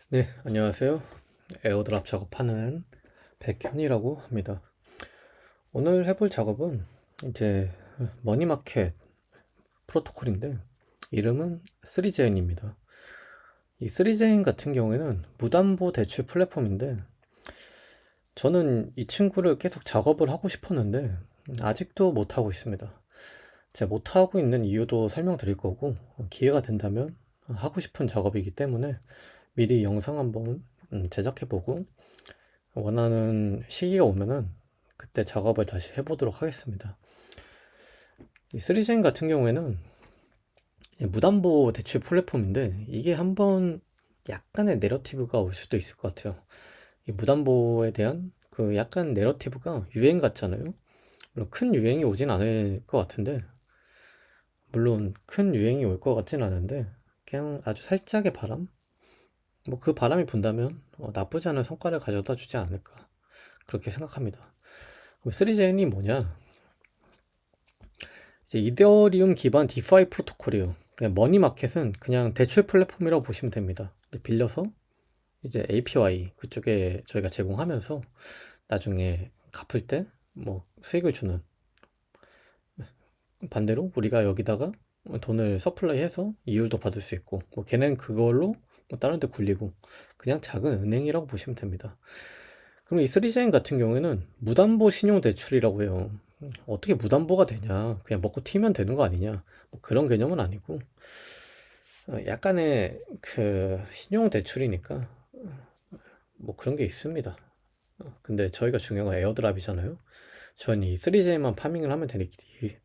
네, 안녕하세요. 에어드랍 작업하는 백현이라고 합니다. 오늘 해볼 작업은 이제 머니마켓 프로토콜인데 이름은 3제인입니다. 이 3제인 같은 경우에는 무담보 대출 플랫폼인데 저는 이 친구를 계속 작업을 하고 싶었는데 아직도 못하고 있습니다. 제가 못하고 있는 이유도 설명드릴 거고 기회가 된다면 하고 싶은 작업이기 때문에 미리 영상 한번 제작해보고 원하는 시기가 오면은 그때 작업을 다시 해보도록 하겠습니다. 이 3제인 같은 경우에는 무담보 대출 플랫폼인데 이게 한번 약간의 내러티브가 올 수도 있을 것 같아요. 이 무담보에 대한 그 약간 내러티브가 유행 같잖아요. 물론 큰 유행이 오진 않을 것 같은데, 물론 큰 유행이 올 것 같진 않은데 그냥 아주 살짝의 바람? 뭐 그 바람이 분다면 나쁘지 않은 성과를 가져다 주지 않을까 그렇게 생각합니다. 그럼 3제인이 뭐냐? 이제 이더리움 기반 디파이 프로토콜이에요. 그냥 머니마켓은 그냥 대출 플랫폼이라고 보시면 됩니다. 빌려서 이제 API 그쪽에 저희가 제공하면서 나중에 갚을 때 뭐 수익을 주는, 반대로 우리가 여기다가 돈을 서플라이 해서 이율도 받을 수 있고 뭐 걔는 그걸로 뭐 다른 데 굴리고 그냥 작은 은행이라고 보시면 됩니다. 그럼 이 3제인 같은 경우에는 무담보 신용대출이라고 해요. 어떻게 무담보가 되냐? 그냥 먹고 튀면 되는 거 아니냐? 뭐 그런 개념은 아니고, 약간의 그 신용대출이니까 뭐 그런 게 있습니다. 근데 저희가 중요한 건 에어드랍이잖아요. 전 이 3J만 파밍을 하면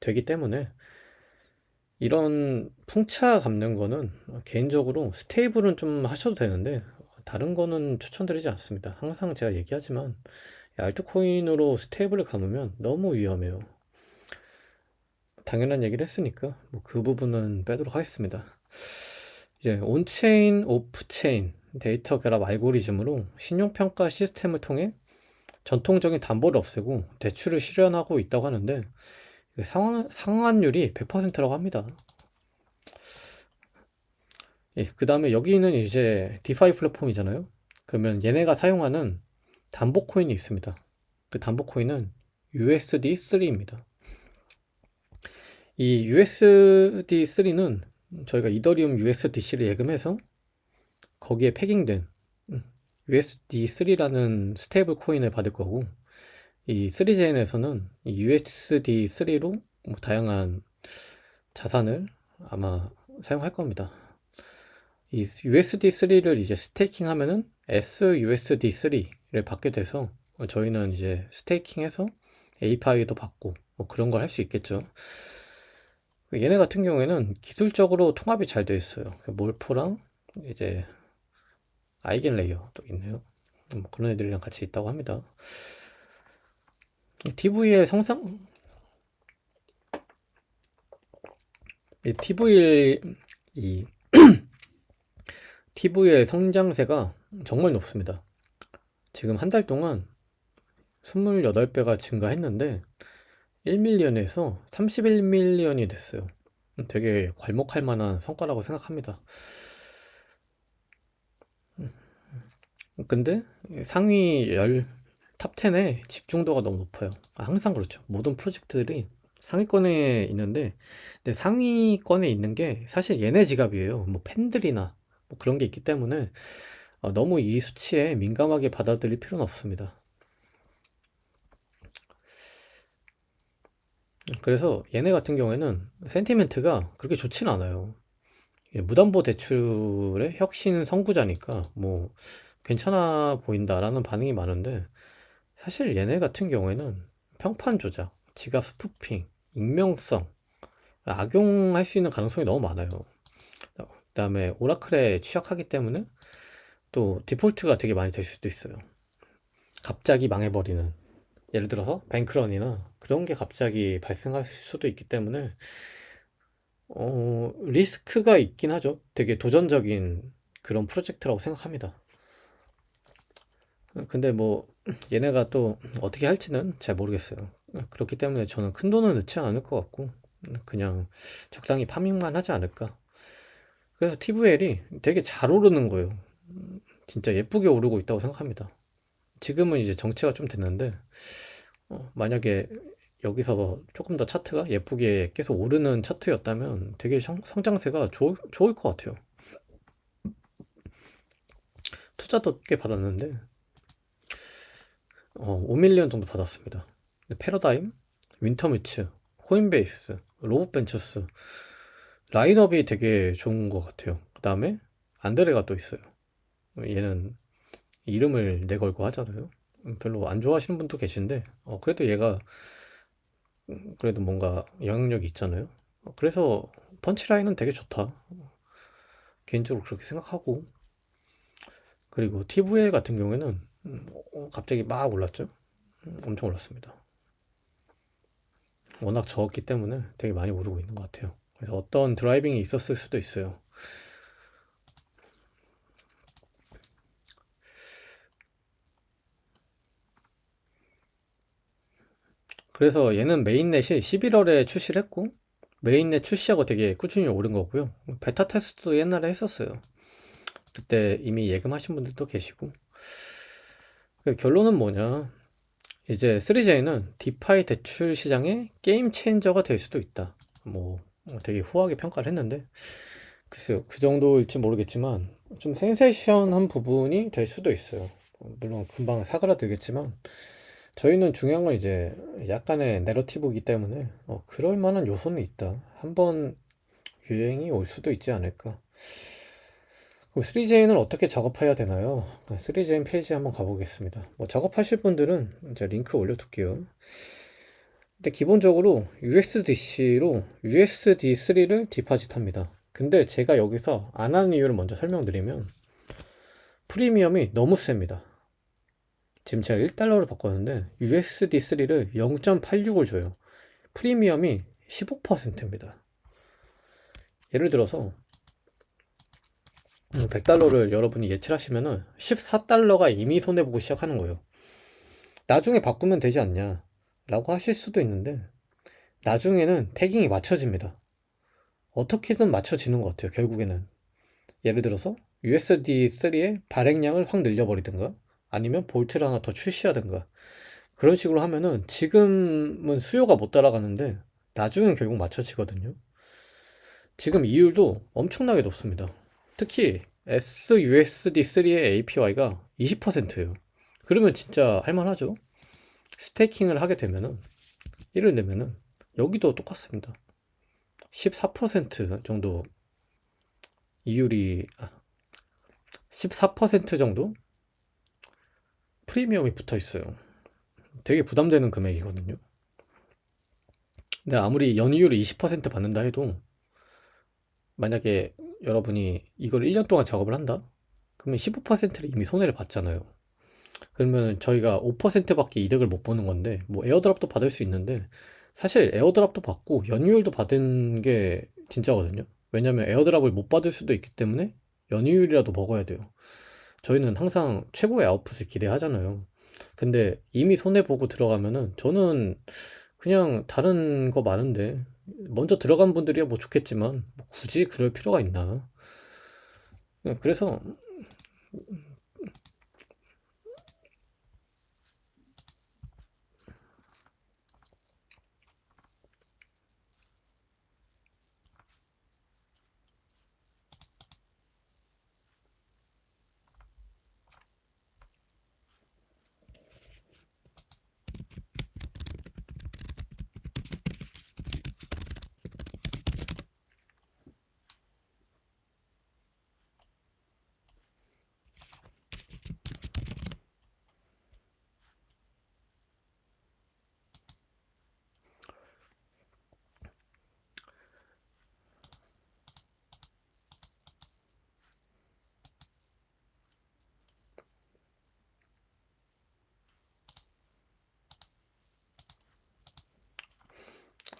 되기 때문에 이런 풍차 갚는 거는 개인적으로 스테이블은 좀 하셔도 되는데 다른 거는 추천드리지 않습니다. 항상 제가 얘기하지만 알트코인으로 스테이블을 감으면 너무 위험해요. 당연한 얘기를 했으니까 뭐 그 부분은 빼도록 하겠습니다. 이제 온체인, 오프체인 데이터 결합 알고리즘으로 신용평가 시스템을 통해 전통적인 담보를 없애고 대출을 실현하고 있다고 하는데 상환율이 100%라고 합니다. 예, 그 다음에 여기는 이제 디파이 플랫폼이잖아요. 그러면 얘네가 사용하는 담보 코인이 있습니다. 그 담보 코인은 USD3입니다. 이 USD3는 저희가 이더리움 USDC를 예금해서 거기에 패깅된 USD3라는 스테이블 코인을 받을 거고, 이 3제인에서는 이 USD3로 뭐 다양한 자산을 아마 사용할 겁니다. 이 USD3를 이제 스테이킹 하면은 SUSD3를 받게 돼서 저희는 이제 스테이킹해서 API도 받고 뭐 그런 걸 할 수 있겠죠. 얘네 같은 경우에는 기술적으로 통합이 잘 되어 있어요. 몰포랑 이제 아이겐 레이어도 있네요. 뭐 그런 애들이랑 같이 있다고 합니다. TV의 성상, TV 이 TV의 성장세가 정말 높습니다. 지금 한 달 동안 28배가 증가했는데 1밀리언에서 31밀리언이 됐어요. 되게 괄목할 만한 성과라고 생각합니다. 근데 상위 탑 10에 집중도가 너무 높아요. 항상 그렇죠. 모든 프로젝트들이 상위권에 있는데, 근데 상위권에 있는 게 사실 얘네 지갑이에요. 뭐 팬들이나 뭐 그런 게 있기 때문에 너무 이 수치에 민감하게 받아들일 필요는 없습니다. 그래서 얘네 같은 경우에는 센티멘트가 그렇게 좋지는 않아요. 무담보 대출의 혁신 선구자니까 뭐 괜찮아 보인다라는 반응이 많은데, 사실 얘네 같은 경우에는 평판 조작, 지갑 스푸핑, 익명성 악용할 수 있는 가능성이 너무 많아요. 그다음에 오라클에 취약하기 때문에 또 디폴트가 되게 많이 될 수도 있어요. 갑자기 망해버리는, 예를 들어서 뱅크런이나 그런 게 갑자기 발생할 수도 있기 때문에 리스크가 있긴 하죠. 되게 도전적인 그런 프로젝트라고 생각합니다. 근데 뭐 얘네가 또 어떻게 할지는 잘 모르겠어요. 그렇기 때문에 저는 큰 돈은 넣지 않을 것 같고 그냥 적당히 파밍만 하지 않을까. 그래서 TVL이 되게 잘 오르는 거예요. 진짜 예쁘게 오르고 있다고 생각합니다. 지금은 이제 정체가 좀 됐는데 만약에 여기서 조금 더 차트가 예쁘게 계속 오르는 차트였다면 되게 성장세가 좋을 것 같아요. 투자도 꽤 받았는데 5밀리언 정도 받았습니다. 패러다임, 윈터뮤츠, 코인베이스, 로봇벤처스 라인업이 되게 좋은 것 같아요. 그 다음에 안드레가 또 있어요. 얘는 이름을 내걸고 하잖아요. 별로 안 좋아하시는 분도 계신데 그래도 얘가 그래도 뭔가 영향력이 있잖아요. 그래서 펀치라인은 되게 좋다. 개인적으로 그렇게 생각하고, 그리고 TVA 같은 경우에는 갑자기 막 올랐죠. 엄청 올랐습니다. 워낙 적었기 때문에 되게 많이 오르고 있는 것 같아요. 그래서 어떤 드라이빙이 있었을 수도 있어요. 그래서 얘는 메인넷이 11월에 출시를 했고, 메인넷 출시하고 되게 꾸준히 오른 거고요. 베타 테스트도 옛날에 했었어요. 그때 이미 예금하신 분들도 계시고. 결론은 뭐냐? 이제 3J는 디파이 대출 시장의 게임 체인저가 될 수도 있다. 뭐 되게 후하게 평가를 했는데 글쎄요, 그 정도일지 모르겠지만 좀 센세이션한 부분이 될 수도 있어요. 물론 금방 사그라들겠지만 저희는 중요한 건 이제 약간의 내러티브이기 때문에 그럴 만한 요소는 있다. 한번 유행이 올 수도 있지 않을까. 그럼 3J는 어떻게 작업해야 되나요? 3J 페이지 한번 가보겠습니다. 뭐 작업하실 분들은 이제 링크 올려둘게요. 근데 기본적으로 USDC로 USD3를 디파짓 합니다. 근데 제가 여기서 안 하는 이유를 먼저 설명드리면 프리미엄이 너무 셉니다. 지금 제가 1달러를 바꿨는데 USD3를 0.86을 줘요. 프리미엄이 15%입니다. 예를 들어서 100달러를 여러분이 예치를 하시면은 14달러가 이미 손해보고 시작하는 거예요. 나중에 바꾸면 되지 않냐 라고 하실 수도 있는데 나중에는 패깅이 맞춰집니다. 어떻게든 맞춰지는 것 같아요, 결국에는. 예를 들어서 USD3의 발행량을 확 늘려버리든가 아니면 볼트를 하나 더 출시하든가 그런 식으로 하면은 지금은 수요가 못 따라가는데 나중엔 결국 맞춰지거든요. 지금 이율도 엄청나게 높습니다. 특히 SUSD3의 APY가 20%예요. 그러면 진짜 할만하죠. 스테이킹을 하게 되면은 예를 들면은 여기도 똑같습니다. 14% 정도 이율이 14% 정도 프리미엄이 붙어 있어요. 되게 부담되는 금액이거든요. 근데 아무리 연이율을 20% 받는다 해도 만약에 여러분이 이걸 1년 동안 작업을 한다? 그러면 15%를 이미 손해를 봤잖아요. 그러면 저희가 5%밖에 이득을 못 보는 건데 뭐 에어드랍도 받을 수 있는데 사실 에어드랍도 받고 연이율도 받은 게 진짜거든요. 왜냐면 에어드랍을 못 받을 수도 있기 때문에 연이율이라도 먹어야 돼요. 저희는 항상 최고의 아웃풋을 기대하잖아요. 근데 이미 손해보고 들어가면은 저는 그냥 다른 거 많은데 먼저 들어간 분들이야 뭐 좋겠지만 뭐 굳이 그럴 필요가 있나.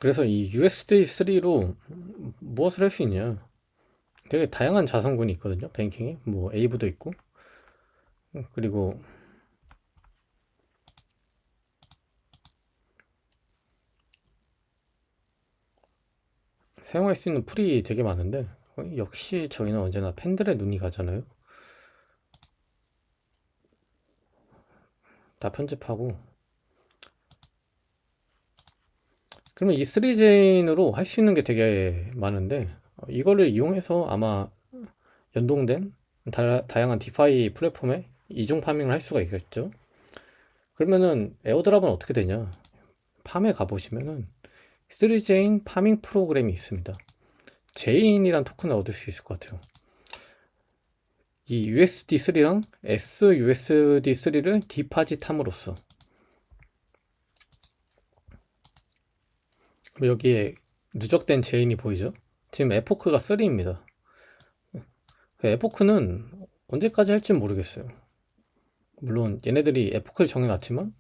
그래서 이 USD3로 무엇을 할 수 있냐. 되게 다양한 자산군이 있거든요. 뱅킹에 뭐 에이브도 있고 그리고 사용할 수 있는 풀이 되게 많은데 역시 저희는 언제나 팬들의 눈이 가잖아요. 다 편집하고, 그러면 이 3제인으로 할 수 있는 게 되게 많은데, 이거를 이용해서 아마 연동된 다양한 디파이 플랫폼에 이중 파밍을 할 수가 있겠죠. 그러면은 에어드랍은 어떻게 되냐? 팜에 가보시면은 3제인 파밍 프로그램이 있습니다. 제인이란 토큰을 얻을 수 있을 것 같아요. 이 USD3랑 SUSD3를 디파짓함으로써 여기에 누적된 제인이 보이죠? 지금 에포크가 3입니다. 에포크는 언제까지 할지 모르겠어요. 물론 얘네들이 에포크를 정해놨지만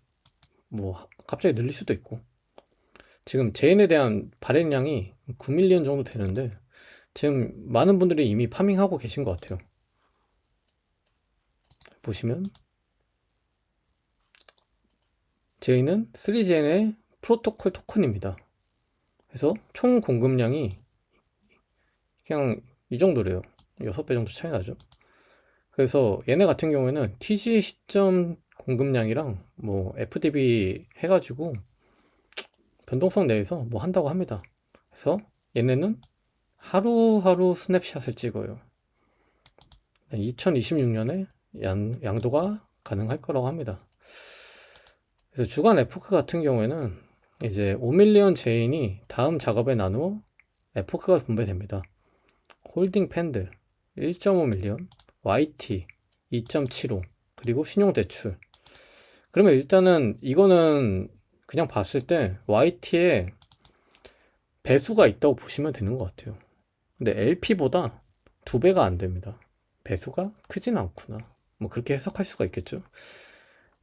뭐 갑자기 늘릴 수도 있고, 지금 제인에 대한 발행량이 9밀리언 정도 되는데 지금 많은 분들이 이미 파밍하고 계신 것 같아요. 보시면 제인은 3제인의 프로토콜 토큰입니다. 그래서 총 공급량이 그냥 이 정도래요. 6배 정도 차이 나죠. 그래서 얘네 같은 경우에는 TG 시점 공급량이랑 뭐 FDB 해가지고 변동성 내에서 뭐 한다고 합니다. 그래서 얘네는 하루하루 스냅샷을 찍어요. 2026년에 양도가 가능할 거라고 합니다. 그래서 주간 에포크 같은 경우에는 이제 5밀리언 제인이 다음 작업에 나누어 에포크가 분배됩니다. 홀딩 팬들 1.5밀리언, YT 2.75, 그리고 신용대출. 그러면 일단은 이거는 그냥 봤을 때 YT에 배수가 있다고 보시면 되는 것 같아요. 근데 LP보다 2배가 안 됩니다. 배수가 크진 않구나. 뭐 그렇게 해석할 수가 있겠죠.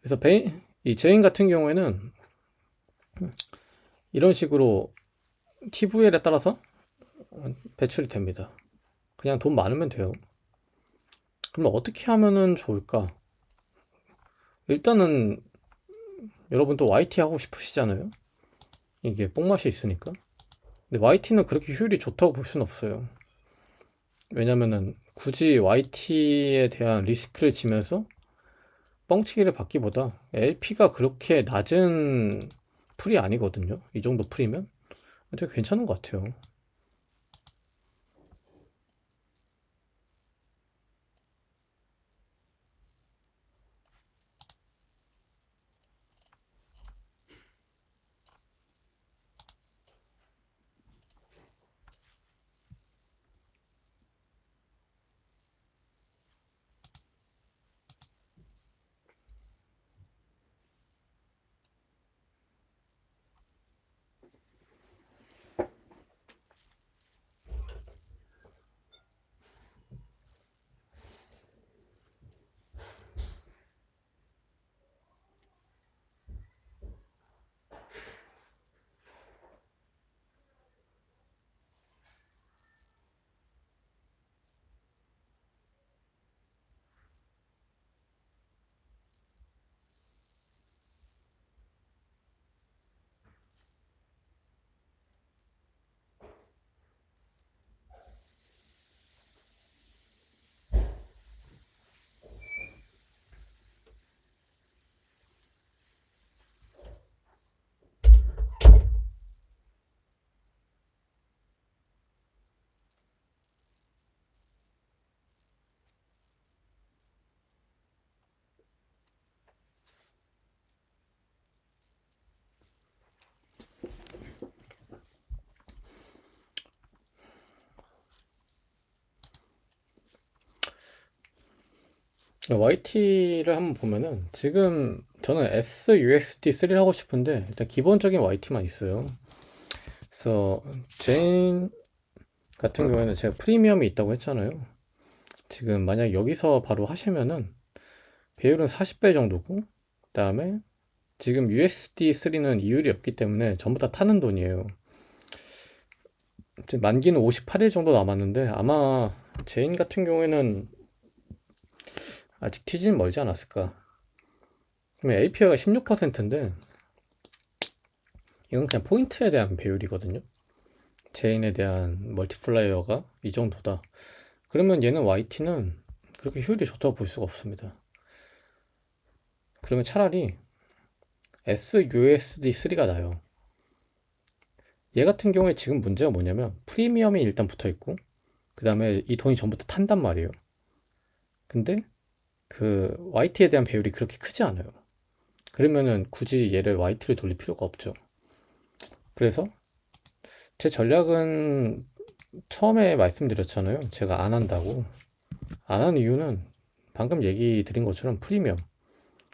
그래서 이 제인 같은 경우에는 이런 식으로 TVL에 따라서 배출이 됩니다. 그냥 돈 많으면 돼요. 그럼 어떻게 하면은 좋을까? 일단은 여러분도 YT 하고 싶으시잖아요. 이게 뽕맛이 있으니까. 근데 YT는 그렇게 효율이 좋다고 볼 수는 없어요. 왜냐면은 굳이 YT에 대한 리스크를 지면서 뻥치기를 받기보다 LP가 그렇게 낮은 풀이 아니거든요. 이 정도 풀이면 되게 괜찮은 것 같아요. YT를 한번 보면은 지금 저는 SUSD3를 하고 싶은데 일단 기본적인 YT만 있어요. 그래서 제인 같은 경우에는 제가 프리미엄이 있다고 했잖아요. 지금 만약 여기서 바로 하시면은 배율은 40배 정도고, 그 다음에 지금 USD3는 이율이 없기 때문에 전부 다 타는 돈이에요. 지금 만기는 58일 정도 남았는데 아마 제인 같은 경우에는 아직 튀지는 멀지 않았을까. 그러면 APR가 16%인데 이건 그냥 포인트에 대한 배율이거든요. 제인에 대한 멀티플라이어가 이 정도다. 그러면 얘는 YT는 그렇게 효율이 좋다고 볼 수가 없습니다. 그러면 차라리 SUSD3가 나요. 얘 같은 경우에 지금 문제가 뭐냐면 프리미엄이 일단 붙어 있고 그 다음에 이 돈이 전부터 탄단 말이에요. 근데 그 YT에 대한 배율이 그렇게 크지 않아요. 그러면은 굳이 얘를 YT를 돌릴 필요가 없죠. 그래서 제 전략은 처음에 말씀드렸잖아요. 제가 안 한다고. 안 하는 이유는 방금 얘기 드린 것처럼 프리미엄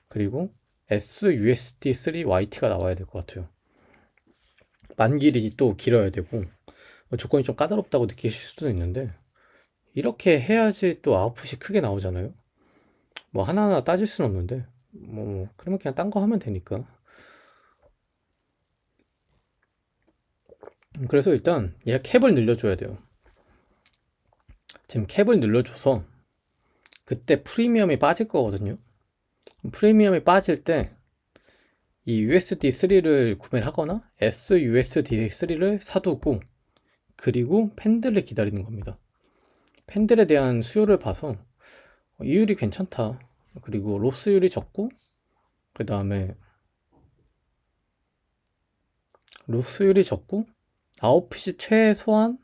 그리고 SUSD3YT가 나와야 될 것 같아요. 만길이 또 길어야 되고 조건이 좀 까다롭다고 느끼실 수도 있는데 이렇게 해야지 또 아웃풋이 크게 나오잖아요. 뭐 하나하나 따질 수는 없는데 뭐 그러면 그냥 딴 거 하면 되니까. 그래서 일단 얘가 캡을 늘려줘야 돼요. 지금 캡을 늘려줘서 그때 프리미엄이 빠질 거거든요. 프리미엄이 빠질 때 이 USD3를 구매를 하거나 SUSD3를 사두고 그리고 팬들을 기다리는 겁니다. 팬들에 대한 수요를 봐서 이율이 괜찮다. 그리고 로스율이 적고 그 다음에 로스율이 적고 아웃핏이 최소한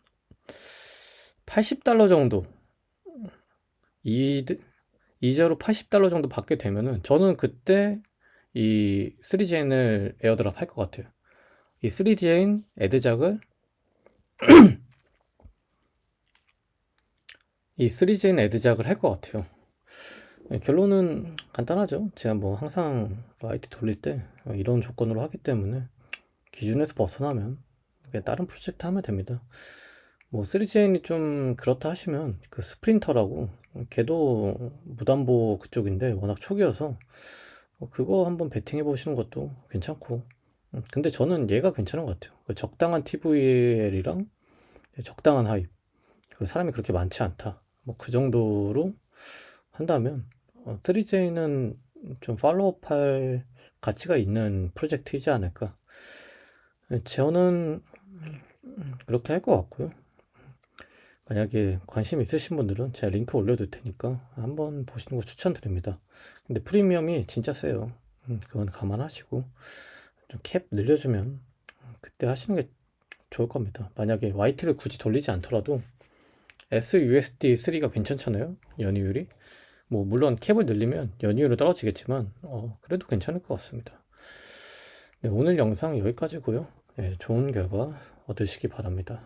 $80 정도 이자로 $80 정도 받게 되면은 저는 그때 이 3JN을 에어드랍 할 것 같아요. 이 3JN 애드작을 할 것 같아요. 결론은 간단하죠. 제가 뭐 항상 IT 돌릴 때 이런 조건으로 하기 때문에 기준에서 벗어나면 그냥 다른 프로젝트 하면 됩니다. 뭐 3JN이 좀 그렇다 하시면 그 스프린터라고 걔도 무담보 그쪽인데 워낙 초기여서 그거 한번 베팅해 보시는 것도 괜찮고 근데 저는 얘가 괜찮은 것 같아요. 그 적당한 TVL이랑 적당한 하입 그리고 사람이 그렇게 많지 않다 뭐 그 정도로 한다면 3J는 좀 팔로우업 할 가치가 있는 프로젝트이지 않을까. 저는 그렇게 할 것 같고요. 만약에 관심 있으신 분들은 제가 링크 올려둘 테니까 한번 보시는 거 추천드립니다. 근데 프리미엄이 진짜 세요. 그건 감안하시고 좀 캡 늘려주면 그때 하시는 게 좋을 겁니다. 만약에 YT를 굳이 돌리지 않더라도 SUSD3가 괜찮잖아요. 연이율이. 뭐 물론 캡을 늘리면 연이율은 떨어지겠지만 그래도 괜찮을 것 같습니다. 네, 오늘 영상 여기까지고요. 네, 좋은 결과 얻으시기 바랍니다.